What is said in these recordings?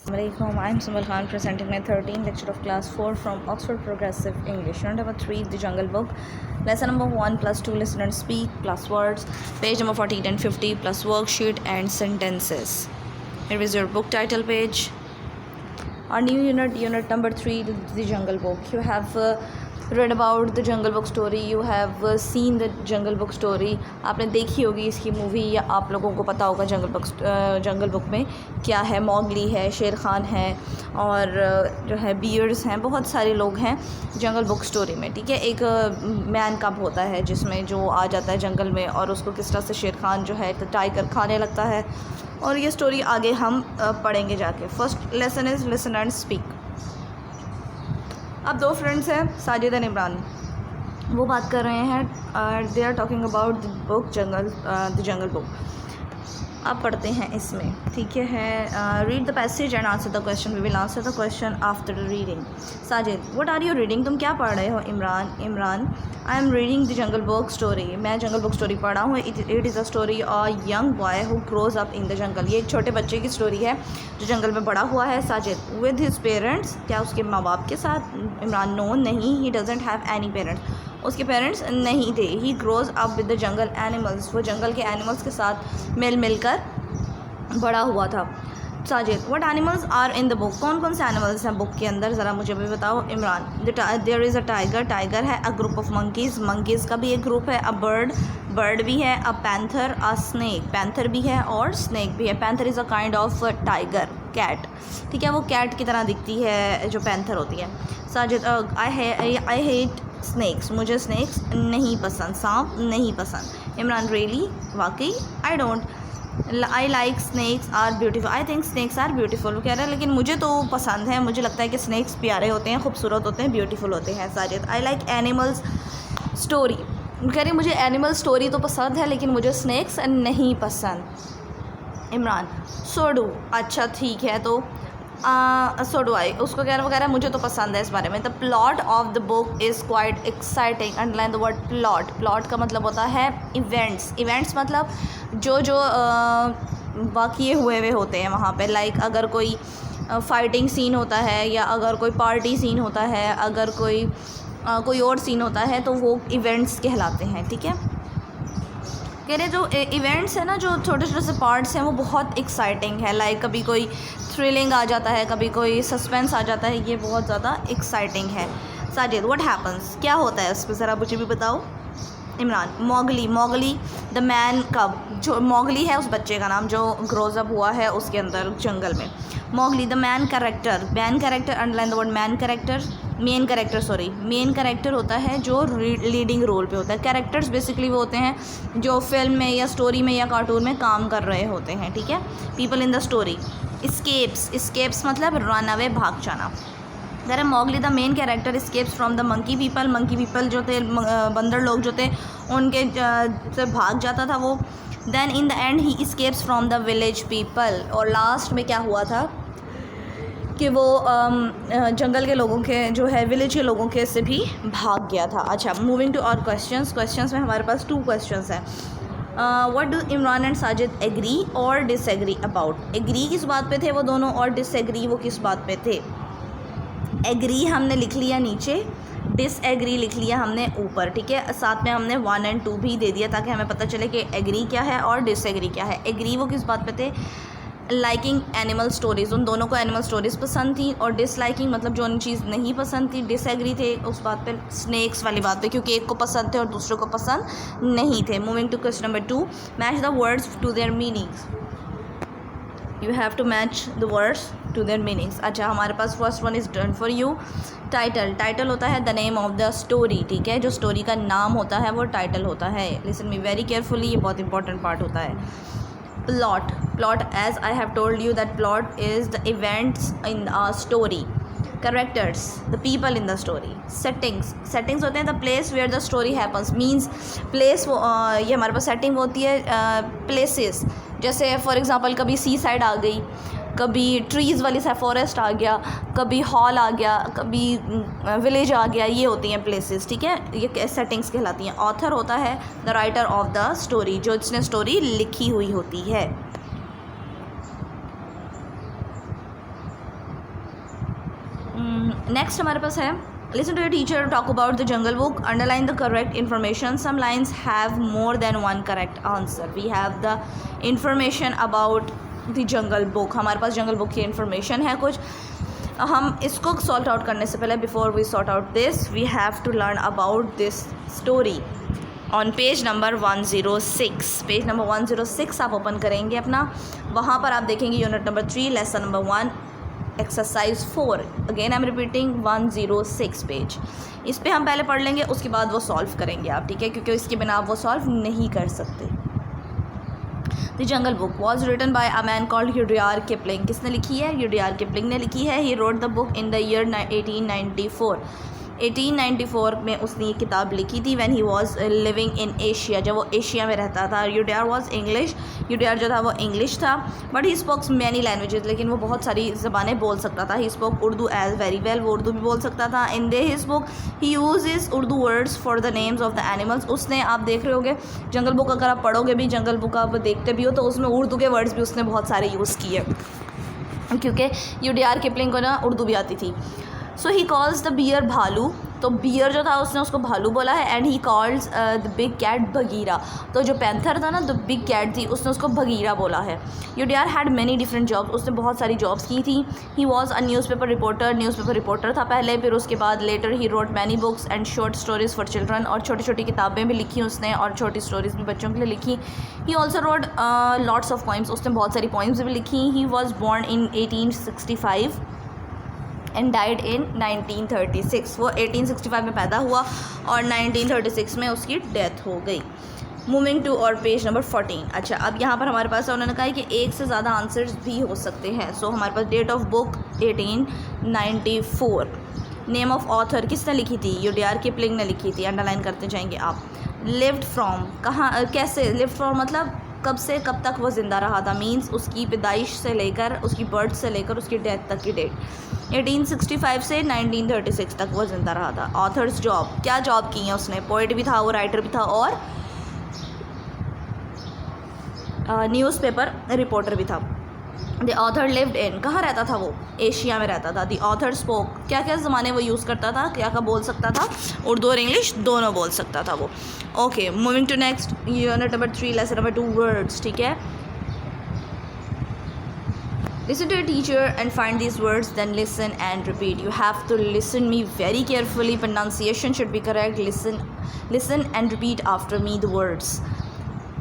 Assalamualaikum. I'm Sumal Khan presenting my 13th lecture of class 4 from Oxford Progressive English. Unit number 3, The Jungle Book. Lesson number 1 plus 2, listen and speak plus words. Page number 40 and 50 plus worksheet and sentences. Here is your book title page. Our new unit number 3, The Jungle Book. You have read about the Jungle Book story. You have seen the Jungle Book story. आपने देखी होगी इसकी movie या आप लोगों को पता होगा जंगल बुक में क्या है। मौगली है, शेर खान है और जो है बियर्स हैं, बहुत सारे लोग हैं जंगल बुक स्टोरी में। ठीक है, एक मैन कब होता है जिसमें जो आ जाता है जंगल में और उसको किस तरह से शेर खान जो है टाइगर खाने लगता है, और ये स्टोरी आगे हम पढ़ेंगे जाके। First lesson is listen and speak. अब दो फ्रेंड्स हैं, साजिद एंड इमरान, वो बात कर रहे हैं। They are talking about the jungle book. अब पढ़ते हैं इसमें, ठीक है। Read the passage and answer the question. We will answer the question after reading. Sajid, what are you reading? तुम क्या पढ़ रहे हो? Imran, I am reading the jungle book story. मैं जंगल बुक स्टोरी पढ़ रहा हूँ। It is a story a young boy who grows up in the jungle. ये एक छोटे बच्चे की स्टोरी है जो जंगल में बड़ा हुआ है। साजिद, विद हिज पेरेंट्स, क्या उसके माँ बाप के साथ? इमरान, नो, नहीं, he doesn't have any parents. उसके पेरेंट्स नहीं थे। ही grows up with the jungle animals, वो जंगल के एनिमल्स के साथ मिल कर बड़ा हुआ था। Sajid, what animals are in the book? कौन कौन से एनिमल्स हैं बुक के अंदर, ज़रा मुझे भी बताओ। Imran, there is a tiger है। अ ग्रुप ऑफ मंकीज़ का भी एक ग्रुप है। अ बर्ड भी है। A panther, a snake, panther भी है और स्नैक भी है। Panther is a kind of tiger, cat. ठीक है, वो कैट की तरह दिखती है जो पैंथर होती है। साजिद, आई हेट स्नैक्स, मुझे स्नैक्स नहीं पसंद, सांप नहीं पसंद। इमरान, रियली, वाकई? I don't, I like snakes are beautiful, I think snakes are beautiful. वो कह रहा है लेकिन मुझे तो पसंद है, मुझे लगता है कि स्नैक्स प्यारे होते हैं, खूबसूरत होते हैं, ब्यूटीफुल होते हैं। Sajid, I like animals story, कह रही मुझे एनिमल स्टोरी तो पसंद है लेकिन मुझे स्नैक्स नहीं पसंद। इमरान, सो डू, अच्छा ठीक है तो सो डू आई, उसको कह रहा है मुझे तो पसंद है इस बारे में। The plot of the book is quite exciting. Underline the word plot का मतलब होता है इवेंट्स मतलब जो वाक़ये हुए होते हैं वहाँ पे। लाइक अगर कोई फाइटिंग सीन होता है या अगर कोई पार्टी सीन होता है, अगर कोई और सीन होता है तो वो इवेंट्स कहलाते हैं। ठीक है, कह रहे जो इवेंट्स है ना, जो छोटे छोटे से पार्ट्स हैं वो बहुत एक्साइटिंग है। लाइक कभी कोई थ्रिलिंग आ जाता है, कभी कोई सस्पेंस आ जाता है, ये बहुत ज़्यादा एक्साइटिंग है। साजिद, व्हाट हैपन्स, क्या होता है उस पर, ज़रा मुझे भी बताओ। इमरान, मौगली द मैन कब, जो मौगली है उस बच्चे का नाम जो ग्रोज अप हुआ है उसके अंदर जंगल में। Mowgli the main character, underline the word main character होता है जो लीडिंग रोल पे होता है। कैरेक्टर्स बेसिकली वो होते हैं जो फिल्म में या स्टोरी में या कार्टून में काम कर रहे होते हैं। ठीक है, people in the story. Escapes मतलब रन अवे, भाग जाना। अगर Mowgli the main character escapes from the monkey people जो थे, बंदर लोग जो थे उनके से भाग जाता था वो। Then in the end he escapes from the village people, और लास्ट में क्या हुआ था कि वो जंगल के लोगों के जो है विलेज के लोगों के से भी भाग गया था। अच्छा, मूविंग टू और क्वेश्चंस में हमारे पास 2 क्वेश्चंस हैं। What do Imran and Sajid agree और डिसएग्री अबाउट? एग्री किस बात पे थे वो दोनों और डिसएग्री वो किस बात पे थे? एग्री हमने लिख लिया नीचे, डिसएग्री लिख लिया हमने ऊपर। ठीक है, साथ में हमने 1 और 2 भी दे दिया ताकि हमें पता चले कि एग्री क्या है और डिसएग्री क्या है। एग्री वो किस बात पे थे? लाइकिंग एनिमल स्टोरीज़, उन दोनों को एनिमल स्टोरीज़ पसंद थी। और डिसलाइकिंग मतलब जो उन चीज़ नहीं पसंद थी। डिसएग्री थे उस बात पे, स्नैक्स वाली बात पे, क्योंकि एक को पसंद थे और दूसरे को पसंद नहीं थे। Moving to question number 2, match the words to their meanings. You have to match the words to their meanings. अच्छा, हमारे पास first one is done for you. Title होता है the name of the story. ठीक है, जो story का नाम होता है वो टाइटल होता है। लिसन मी वेरी केयरफुली, ये बहुत इंपॉर्टेंट पार्ट होता है। Plot as I have told you that plot is the events in a story. Characters, the people in the story. Settings होते हैं the place where the story happens, means place वो ये हमारे पास setting होती है places. जैसे for example कभी सी side आ गई, कभी ट्रीज़ वाली सा फॉरेस्ट आ गया, कभी हॉल आ गया, कभी विलेज आ गया, ये होती हैं प्लेसेस। ठीक है, ये सेटिंग्स कहलाती हैं। ऑथर होता है the writer of the story, जो जिसने स्टोरी लिखी हुई होती है। नेक्स्ट हमारे पास है listen to your teacher talk about the jungle book, underline the correct information. Some lines have more than one correct answer. We have the information about the jungle book. हमारे पास jungle book की information है कुछ. हम इसको sort out करने से पहले before we sort out this we have to learn about this story on page number 106. Page number 106 आप ओपन करेंगे अपना, वहाँ पर आप देखेंगे unit number 3 lesson number 1 exercise 4. Again I am repeating 106 page. इस पे हम पहले पढ़ लेंगे, उसके बाद वो सॉल्व करेंगे आप, ठीक है, क्योंकि इसके बिना आप वो सॉल्व नहीं कर सकते. The jungle book was written by a man called Rudyard Kipling. किसने लिखी है? रुडयार्ड किपलिंग ने लिखी है. He wrote the book in the year 1894. 1894 में उसने ये किताब लिखी थी. When he was living in Asia, जब वो एशिया में रहता था. Rudyard was English. रुडयार्ड जो था वो इंग्लिश था, but he spokes many languages, लेकिन वो बहुत सारी ज़बानें बोल सकता था. He spoke Urdu as very well, वो उर्दू भी बोल सकता था. In the his book he uses Urdu words for the names of the animals. उसने, आप देख रहे होगे जंगल बुक, अगर आप पढ़ोगे भी जंगल बुक आप देखते भी हो, तो उसमें उर्दू के वर्ड्स भी उसने बहुत सारे यूज़ किए, क्योंकि रुडयार्ड किपलिंग को ना उर्दू भी आती थी. सो ही कॉल्स द बियर भालू. तो बियर जो था उसने उसको भालू बोला है. And he calls the big cat Bagheera. तो जो पैंथर था ना, द बिग कैट थी, उसने उसको बगीरा बोला है. Rudyard had many different jobs. उसने बहुत सारी जॉब्स की थी. He was a newspaper reporter था पहले. फिर उसके बाद letter he wrote many books and short stories for children. और छोटी छोटी किताबें भी लिखी उसने, और छोटी स्टोरीज भी बच्चों के लिए लिखी. He also wrote lots of poems. उसने बहुत सारी पोइम्स भी लिखी. He was born in 1865 and died in 1936. वो 1865 में पैदा हुआ और 1936 में उसकी डेथ हो गई. मूविंग टू और पेज नंबर 14. अच्छा, अब यहाँ पर हमारे पास उन्होंने कहा है कि एक से ज़्यादा आंसर्स भी हो सकते हैं. सो हमारे पास date of book 1894. Name of author किसने लिखी थी? रुडयार्ड किपलिंग ने लिखी थी. अंडरलाइन करते जाएंगे आप. लिव्ड फ्रॉम, कहाँ, कैसे लिव्ड फ्रॉम मतलब कब से कब तक वो ज़िंदा रहा था. मीन्स उसकी पैदाइश से लेकर, उसकी बर्थ से लेकर उसकी डेथ तक की डेट. 1865 से 1936 तक वो ज़िंदा रहा था. ऑथर्स जॉब, क्या जॉब की है उसने? पोइट भी था, वो राइटर भी था, और न्यूज़पेपर रिपोर्टर भी था. द ऑथर लिव्ड इन, कहाँ रहता था वो? एशिया में रहता था. द ऑथर स्पोक, क्या क्या ज़माने वो यूज़ करता था, क्या क्या बोल सकता था? उर्दू और इंग्लिश दोनों बोल सकता था वो. Okay, moving to next unit number 3 lesson number 2 words. ठीक है, listen to your teacher and find these words, then listen and repeat. You have to listen me very carefully. Pronunciation should be correct. Listen and repeat after me the words.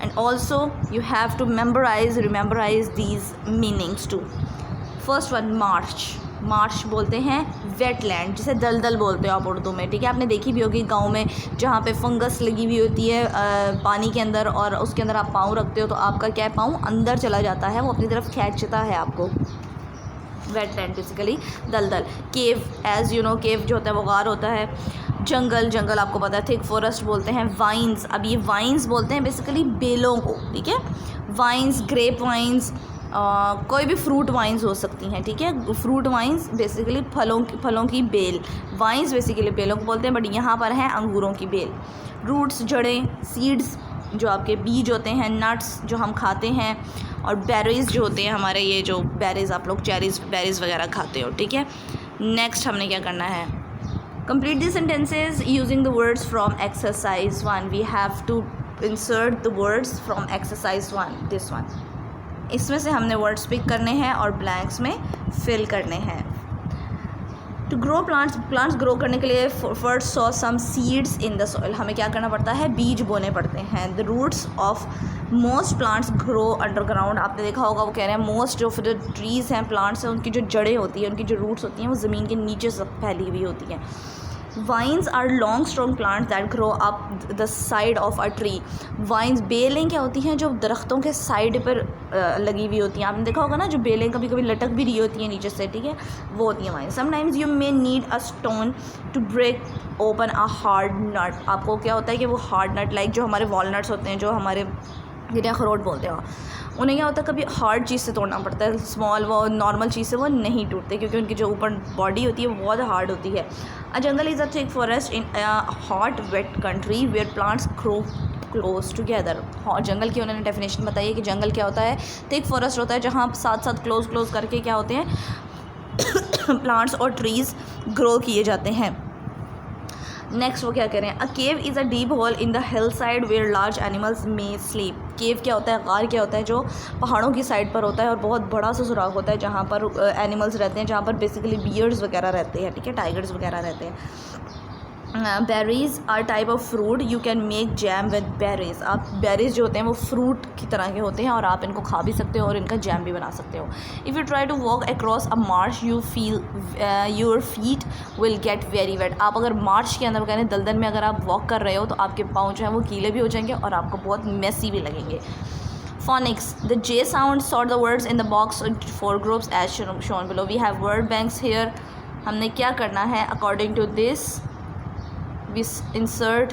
And also you have to memorize these meanings too. First one, march. Marsh बोलते हैं wetland, जिसे दलदल बोलते हो आप उर्दू में. ठीक है, आपने देखी भी होगी गांव में जहाँ पे फंगस लगी हुई होती है पानी के अंदर, और उसके अंदर आप पाँव रखते हो तो आपका क्या है, पाँव अंदर चला जाता है, वो अपनी तरफ खींचता है आपको. वेटलैंड बेसिकली दलदल. केव, एज यू नो, केव जो होता है वो गार होता है. जंगल आपको पता है. थिक फॉरेस्ट बोलते हैं. वाइन्स, अब ये वाइन्स बोलते हैं बेसिकली बेलों को. ठीक है, वाइन्स, ग्रेप वाइन्स, कोई भी फ्रूट वाइन्स हो सकती हैं. ठीक है, फ्रूट वाइन्स बेसिकली फलों की बेल. वाइन्स बेसिकली बेलों को बोलते हैं, बट यहाँ पर हैं अंगूरों की बेल. रूट्स, जड़ें. सीड्स, जो आपके बीज होते हैं. नट्स, जो हम खाते हैं. और बेरीज जो होते हैं हमारे, ये जो बेरीज आप लोग बेरीज वगैरह खाते हो. ठीक है, नेक्स्ट हमने क्या करना है? Complete the sentences using the words from exercise 1. We have to insert the words from exercise 1, this one. इसमें से हमने वर्ड्स पिक करने हैं और ब्लैंक्स में फिल करने हैं. टू ग्रो प्लांट्स ग्रो करने के लिए first sow some seeds in the soil. हमें क्या करना पड़ता है? बीज बोने पड़ते हैं. The roots of most plants grow underground. आपने देखा होगा वो कह रहे हैं मोस्ट जो फिर ट्रीज़ हैं, प्लांट्स हैं, उनकी जो जड़ें होती हैं, उनकी जो रूट्स होती हैं, वो ज़मीन के नीचे से फैली हुई होती हैं. Vines are long strong plants that grow up the side of a tree. Vines, बेलें क्या होती हैं? जो दरख्तों के साइड पर लगी हुई होती हैं. आपने देखा होगा ना, जो बेलें कभी कभी लटक भी रही होती हैं नीचे से. ठीक है, वो होती हैं vines. Sometimes you may need a stone to break open a hard nut. आपको क्या होता है कि वो हार्ड नट, लाइक जो हमारे वॉलनट्स होते हैं, जो हमारे जिन्हें अखरोट बोलते हैं, उन्हें क्या होता है, कभी हार्ड चीज़ से तोड़ना पड़ता है. स्मॉल, वो नॉर्मल चीज़ से वो नहीं टूटते, क्योंकि उनकी जो ऊपर बॉडी होती है वो बहुत हार्ड होती है. A jungle is a thick forest in hot wet country where plants grow close together. जंगल की उन्होंने डेफिनेशन बताई है कि जंगल क्या होता है? थिक फॉरेस्ट होता है जहाँ साथ साथ क्लोज करके क्या होते हैं प्लांट्स और ट्रीज़ ग्रो किए जाते हैं। नेक्स्ट वो क्या करें, a cave is a deep hole in the hillside where large animals में स्लीप। केव क्या होता है, गार क्या होता है, जो पहाड़ों की साइड पर होता है और बहुत बड़ा सा सुराख होता है जहाँ पर एनिमल्स रहते हैं, जहाँ पर बेसिकली बियर्स वगैरह रहते हैं, ठीक है, टाइगर्स वगैरह रहते हैं। Berries are type of fruit, you can make jam with berries. आप बेरीज़ जो होते हैं वो फ्रूट की तरह के होते हैं और आप इनको खा भी सकते हो और इनका जैम भी बना सकते हो। If you try to walk across a marsh you feel your feet will get very wet. आप अगर मार्च के अंदर कहने दलदल में अगर आप वॉक कर रहे हो तो आपके पाँव जो है वो गीले भी हो जाएंगे और आपको बहुत मेसी भी लगेंगे। Phonics. The J sound, sort the words in the box for groups as shown below. We have word banks here. हमने क्या करना है, according to this we insert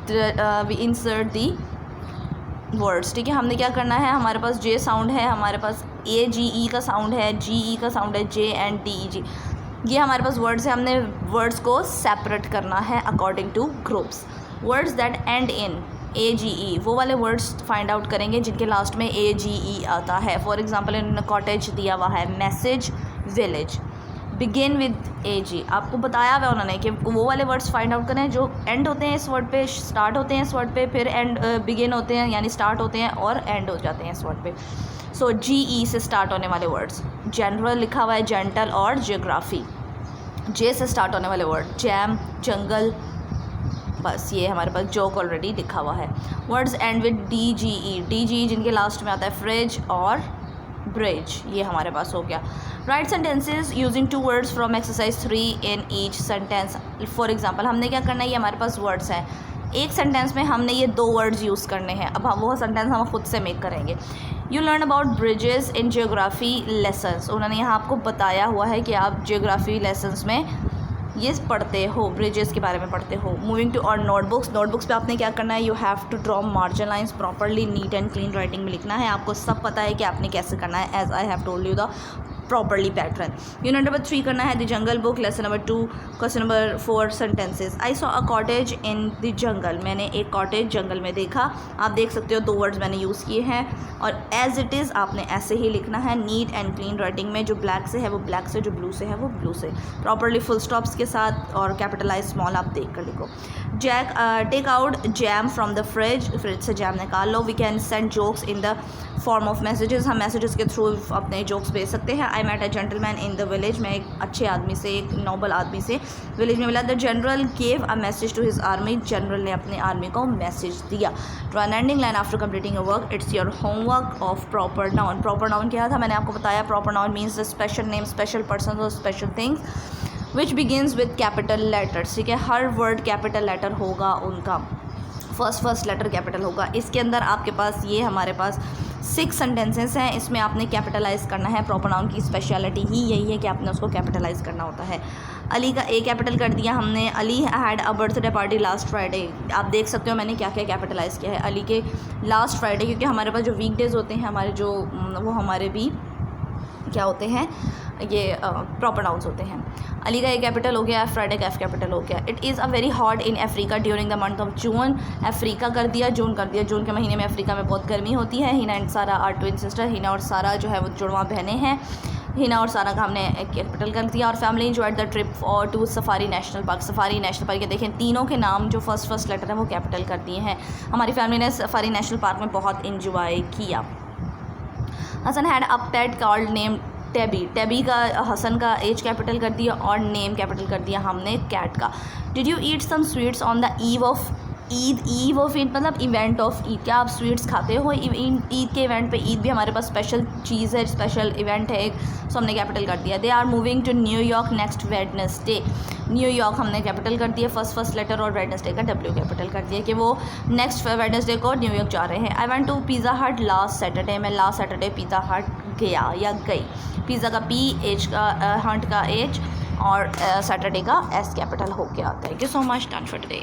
the words, ठीक है। हमने क्या करना है, हमारे पास J साउंड है, हमारे पास AGE का साउंड है, GE का साउंड है, J एंड DEG, ये हमारे पास वर्ड्स है। हमने वर्ड्स को सेपरेट करना है according two groups. Words that and in AGE, वो वाले वर्ड्स फाइंड आउट करेंगे जिनके लास्ट में AGE आता है। फॉर एग्जांपल इन कॉटेज दिया हुआ है, message, village. Begin with AG, आपको बताया हुआ उन्होंने कि वो वाले वर्ड्स फाइंड आउट करें जो एंड होते हैं इस वर्ड पे, स्टार्ट होते हैं इस वर्ड पे, फिर एंड बिगिन होते हैं यानी स्टार्ट होते हैं और एंड हो जाते हैं इस वर्ड पे। सो GE से स्टार्ट होने वाले वर्ड्स, जनरल लिखा हुआ है, जेंटल और जियोग्राफी। J से स्टार्ट होने वाले वर्ड, जैम, जंगल, बस ये हमारे पास जोक ऑलरेडी लिखा हुआ है। वर्ड्स एंड विद DGE जिनके लास्ट में आता है, फ्रिज और ब्रिज, ये हमारे पास हो गया। Right sentences using 2 words from exercise 3 in each sentence. For example हमने क्या करना है, ये हमारे पास वर्ड्स हैं, एक सेंटेंस में हमने ये 2 वर्ड्स यूज़ करने हैं। अब हम वो सेंटेंस हम खुद से मेक करेंगे। You learn about bridges in geography lessons. उन्होंने यहाँ आपको बताया हुआ है कि आप जियोग्राफी लेसन्स में ये पढ़ते हो, ब्रिजेस के बारे में पढ़ते हो। मूविंग टू और नोटबुक्स, नोटबुक्स पे आपने क्या करना है, you have to draw margin lines properly, neat and clean writing में लिखना है। आपको सब पता है कि आपने कैसे करना है, as I have told you the properly pattern. Unit number 3 करना है the jungle Book, lesson number 2, question number 4 sentences. I saw a cottage in the jungle, मैंने एक कॉटेज जंगल में देखा। आप देख सकते हो 2 वर्ड्स मैंने यूज़ किए हैं और एज इट इज़ आपने ऐसे ही लिखना है, नीट एंड क्लीन राइटिंग में। जो ब्लैक से है वो ब्लैक से, जो ब्लू से है वो ब्लू से, प्रॉपरली फुल स्टॉप्स के साथ और कैपिटलाइज स्मॉल आप देख कर लिखो। Take out jam from the fridge, fridge से जैम निकाल लो। We can send jokes in the form of messages, हम मैसेजेस के थ्रू अपने जोक्स भेज सकते हैं। I met a gentleman in the village, मैं एक अच्छे आदमी से, एक नोबल आदमी से विलेज में मिला। The general gave a message to his army, general ने अपने आर्मी को मैसेज दिया। Draw an ending line after completing your work, it's your homework of proper noun. Proper noun क्या था, मैंने आपको बताया, proper noun means the special name, special person और special things which begins with capital letters, ठीक है। हर word capital letter होगा उनका, फर्स्ट लेटर कैपिटल होगा। इसके अंदर आपके पास ये हमारे पास 6 सेंटेंसेस हैं, इसमें आपने कैपिटलाइज करना है। प्रॉपर नाउन की स्पेशलिटी ही यही है कि आपने उसको कैपिटलाइज करना होता है। अली का A कैपिटल कर दिया हमने। Ali had a birthday party last Friday, आप देख सकते हो मैंने क्या क्या कैपिटलाइज किया है अली के लास्ट फ्राइडे, क्योंकि हमारे पास जो वीकडेज़ होते हैं हमारे जो वो हमारे भी क्या होते हैं, ये प्रॉपर नाउन्स होते हैं। अली का A कैपिटल हो गया, फ्राइडे का F कैपिटल हो गया। It is a very hot in Africa during the month of June, Africa कर दिया, जून कर दिया। जून के महीने में अफ्रीका में बहुत गर्मी होती है। हिना एंड सारा आर ट्विन सिस्टर, हिना और सारा जो है वो जुड़वां बहनें हैं। हिना और सारा का हमने कैपिटल कर दिया। और फैमिली एंजॉयड द ट्रिप और to Safari National Park, Safari National Park के देखें तीनों के नाम जो फर्स्ट लेटर है वो कैपिटल कर दिए हैं। हमारी फैमिली ने सफारी नेशनल पार्क में बहुत इंजॉय किया। Hasan had a pet called name Tabby, Tabby का हसन का H कैपिटल कर दिया और नेम कैपिटल कर दिया हमने कैट का। Did you eat some sweets on the eve of Eid, eve of Eid मतलब इवेंट ऑफ ईद, क्या आप स्वीट्स खाते हो ईद के इवेंट पे? ईद भी हमारे पास स्पेशल चीज़ है, स्पेशल इवेंट है एक, सो हमने कैपिटल कर दिया। They are moving to New York next Wednesday, New York हमने कैपिटल कर दिया फर्स्ट लेटर और वेडनेसडे का W कैपिटल कर दिया कि वो नेक्स्ट वेडनेसडे को न्यूयॉर्क जा रहे हैं। आई वेंट टू पिज़्ज़ा हट लास्ट सैटरडे, मैं लास्ट सैटरडे पिज़्ज़ा हट गया या गई। पिज़्ज़ा का P, H का हट का H और सैटरडे का S कैपिटल हो गया। Thank you so much, done for today.